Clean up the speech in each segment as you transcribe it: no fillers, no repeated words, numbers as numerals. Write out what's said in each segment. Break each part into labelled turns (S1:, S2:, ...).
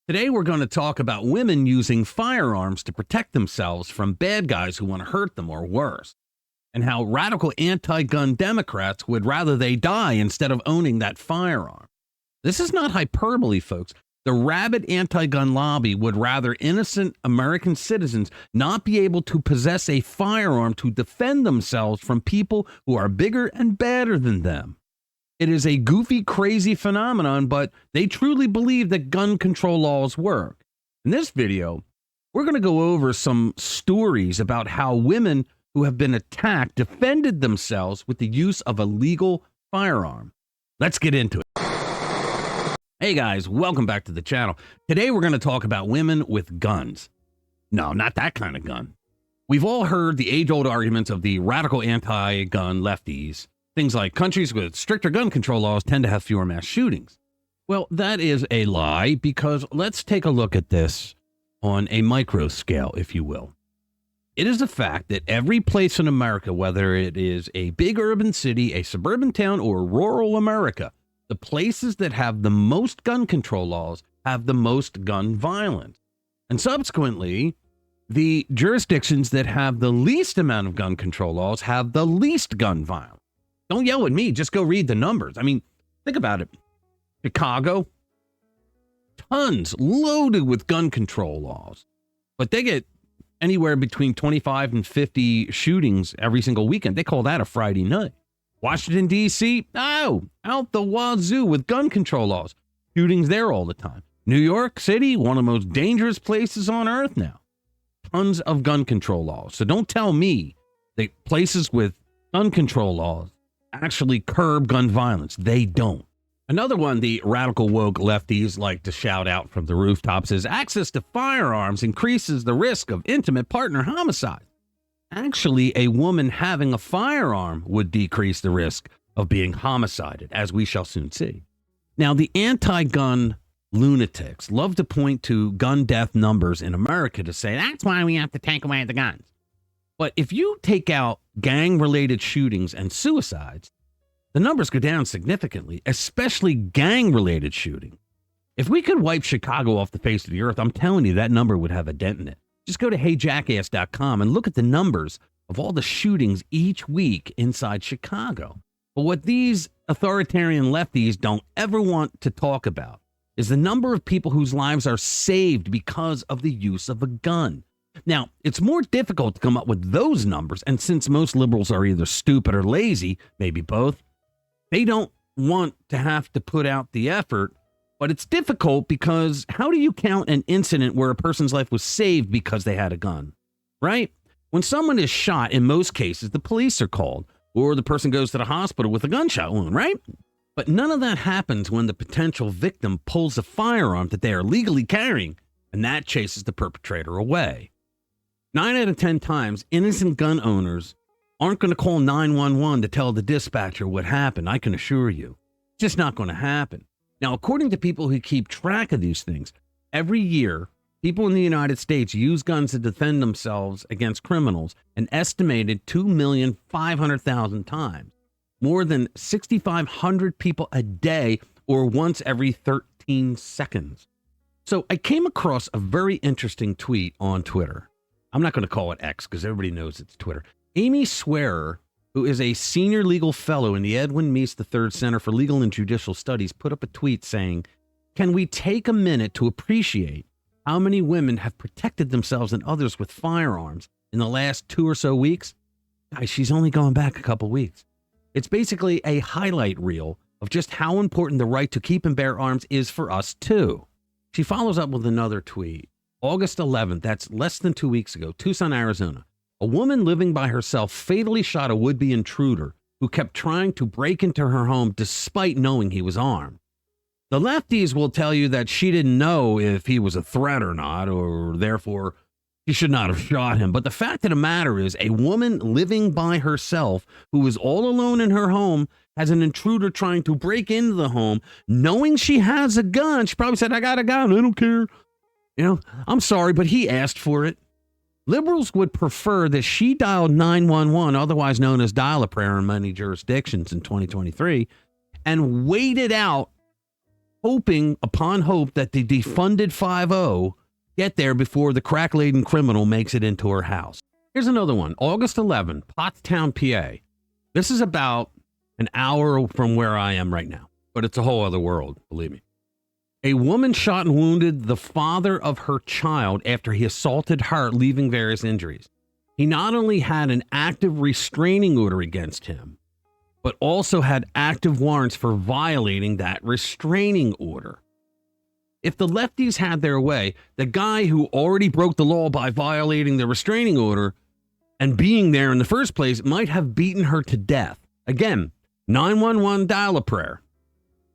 S1: Today we're going to talk about women using firearms to protect themselves from bad guys who want to hurt them or worse, and how radical anti-gun Democrats would rather they die instead of owning that firearm. This is not hyperbole, folks. The rabid anti-gun lobby would rather innocent American citizens not be able to possess a firearm to defend themselves from people who are bigger and badder than them. It is a goofy, crazy phenomenon, but they truly believe that gun control laws work. In this video, we're going to go over some stories about how women who have been attacked defended themselves with the use of a legal firearm. Let's get into it. Hey guys, welcome back to the channel. Today we're going to talk about women with guns. No, not that kind of gun. We've all heard the age-old arguments of the radical anti-gun lefties. Things like countries with stricter gun control laws tend to have fewer mass shootings. Well, that is a lie, because let's take a look at this on a micro scale, if you will. It is a fact that every place in America, whether it is a big urban city, a suburban town, or rural America, the places that have the most gun control laws have the most gun violence. And subsequently, the jurisdictions that have the least amount of gun control laws have the least gun violence. Don't yell at me, just go read the numbers. I mean, think about it. Chicago, tons loaded with gun control laws, but they get anywhere between 25 and 50 shootings every single weekend. They call that a Friday night. Washington, D.C., out the wazoo with gun control laws. Shootings there all the time. New York City, one of the most dangerous places on earth now. Tons of gun control laws. So don't tell me that places with gun control laws actually curb gun violence. They don't. Another one the radical woke lefties like to shout out from the rooftops is access to firearms increases the risk of intimate partner homicide. Actually, a woman having a firearm would decrease the risk of being homicided, as we shall soon see. Now, the anti-gun lunatics love to point to gun death numbers in America to say that's why we have to take away the guns. But if you take out gang-related shootings and suicides, the numbers go down significantly, especially gang-related shooting. If we could wipe Chicago off the face of the earth, I'm telling you that number would have a dent in it. Just go to heyjackass.com and look at the numbers of all the shootings each week inside Chicago. But what these authoritarian lefties don't ever want to talk about is the number of people whose lives are saved because of the use of a gun. Now, it's more difficult to come up with those numbers, and since most liberals are either stupid or lazy, maybe both, they don't want to have to put out the effort. But it's difficult because how do you count an incident where a person's life was saved because they had a gun, right? When someone is shot, in most cases, the police are called, or the person goes to the hospital with a gunshot wound, right? But none of that happens when the potential victim pulls a firearm that they are legally carrying, and that chases the perpetrator away. 9 out of 10 times, innocent gun owners aren't going to call 911 to tell the dispatcher what happened, I can assure you. It's just not going to happen. Now, according to people who keep track of these things, every year, people in the United States use guns to defend themselves against criminals an estimated 2,500,000 times. More than 6,500 people a day, or once every 13 seconds. So I came across a very interesting tweet on Twitter. I'm not going to call it X because everybody knows it's Twitter. Amy Swearer, who is a senior legal fellow in the Edwin Meese III Center for Legal and Judicial Studies, put up a tweet saying, "Can we take a minute to appreciate how many women have protected themselves and others with firearms in the last 2 or so weeks?" Guys, she's only gone back a couple weeks. It's basically a highlight reel of just how important the right to keep and bear arms is for us, too. She follows up with another tweet. August 11th, that's less than 2 weeks ago, Tucson, Arizona. A woman living by herself fatally shot a would-be intruder who kept trying to break into her home despite knowing he was armed. The lefties will tell you that she didn't know if he was a threat or not, or therefore she should not have shot him. But the fact of the matter is, a woman living by herself who is all alone in her home has an intruder trying to break into the home, knowing she has a gun. She probably said, "I got a gun, I don't care. I'm sorry, but he asked for it." Liberals would prefer that she dialed 911, otherwise known as dial-a-prayer in many jurisdictions in 2023, and waited out hoping upon hope that the defunded 5-0 get there before the crack-laden criminal makes it into her house. Here's another one. August 11, Pottstown, PA. This is about an hour from where I am right now, but it's a whole other world, believe me. A woman shot and wounded the father of her child after he assaulted her, leaving various injuries. He not only had an active restraining order against him, but also had active warrants for violating that restraining order. If the lefties had their way, the guy who already broke the law by violating the restraining order and being there in the first place might have beaten her to death. Again, 911 dial a prayer.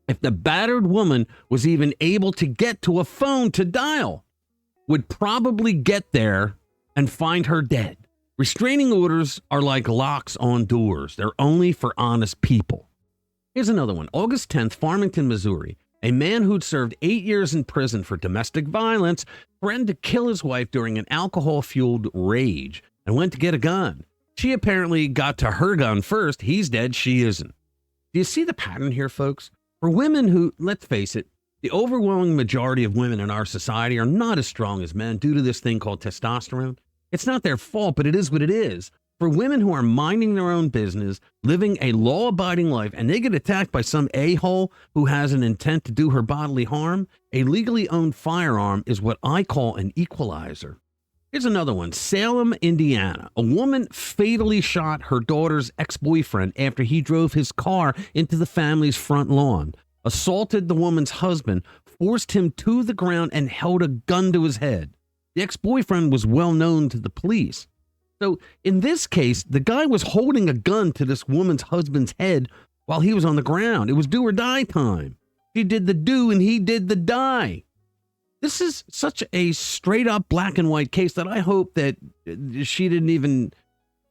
S1: If the battered woman was even able to get to a phone to dial, would probably get there and find her dead. Restraining orders are like locks on doors. They're only for honest people. Here's another one. August 10th, Farmington, Missouri. A man who'd served 8 years in prison for domestic violence threatened to kill his wife during an alcohol-fueled rage and went to get a gun. She apparently got to her gun first. He's dead. She isn't. Do you see the pattern here, folks? For women who, let's face it, the overwhelming majority of women in our society are not as strong as men due to this thing called testosterone. It's not their fault, but it is what it is. For women who are minding their own business, living a law-abiding life, and they get attacked by some a-hole who has an intent to do her bodily harm, a legally owned firearm is what I call an equalizer. Here's another one. Salem, Indiana. A woman fatally shot her daughter's ex-boyfriend after he drove his car into the family's front lawn, assaulted the woman's husband, forced him to the ground, and held a gun to his head. The ex-boyfriend was well known to the police. So in this case, the guy was holding a gun to this woman's husband's head while he was on the ground. It was do or die time. She did the do and he did the die. This is such a straight up black and white case that I hope that she didn't even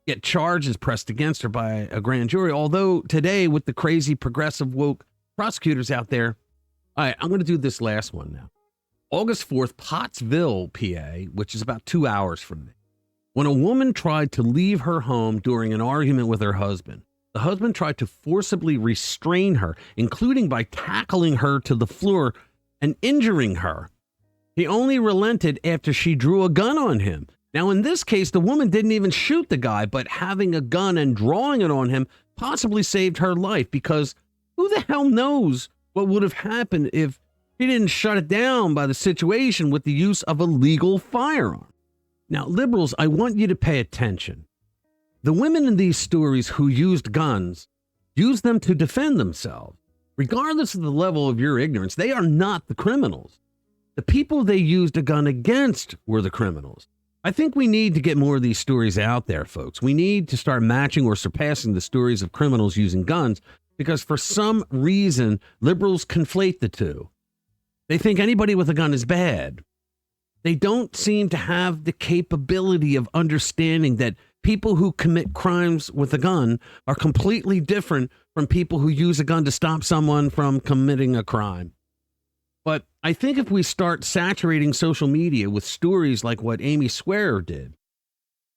S1: get charges pressed against her by a grand jury. Although today, with the crazy progressive woke prosecutors out there, all right, I'm going to do this last one now. August 4th, Pottsville, PA, which is about 2 hours from me. When a woman tried to leave her home during an argument with her husband, the husband tried to forcibly restrain her, including by tackling her to the floor and injuring her. He only relented after she drew a gun on him. Now, in this case, the woman didn't even shoot the guy, but having a gun and drawing it on him possibly saved her life, because who the hell knows what would have happened if he didn't shut it down by the situation with the use of a legal firearm. Now, liberals, I want you to pay attention. The women in these stories who used guns used them to defend themselves. Regardless of the level of your ignorance, they are not the criminals. The people they used a gun against were the criminals. I think we need to get more of these stories out there, folks. We need to start matching or surpassing the stories of criminals using guns, because for some reason, liberals conflate the two. They think anybody with a gun is bad. They don't seem to have the capability of understanding that people who commit crimes with a gun are completely different from people who use a gun to stop someone from committing a crime. But I think if we start saturating social media with stories like what Amy Swearer did,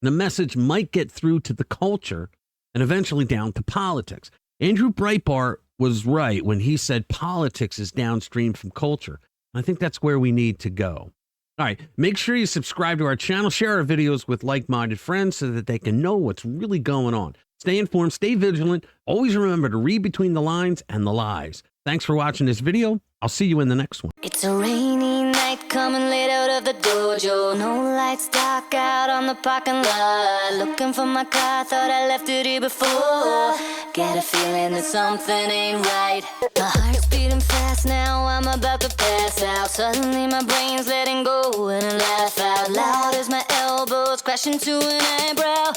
S1: the message might get through to the culture and eventually down to politics. Andrew Breitbart was right when he said politics is downstream from culture. I think that's where we need to go. All right, make sure you subscribe to our channel, share our videos with like-minded friends so that they can know what's really going on. Stay informed, stay vigilant. Always remember to read between the lines and the lies. Thanks for watching this video. I'll see you in the next one.
S2: It's a rainy night coming late out of the dojo. No lights, dark out on the parking lot. Looking for my car, thought I left it here before. Get a feeling that something ain't right. My heart's beating fast now, I'm about to pass out. Suddenly my brain's letting go and I laugh out loud as my elbows crash into an eyebrow.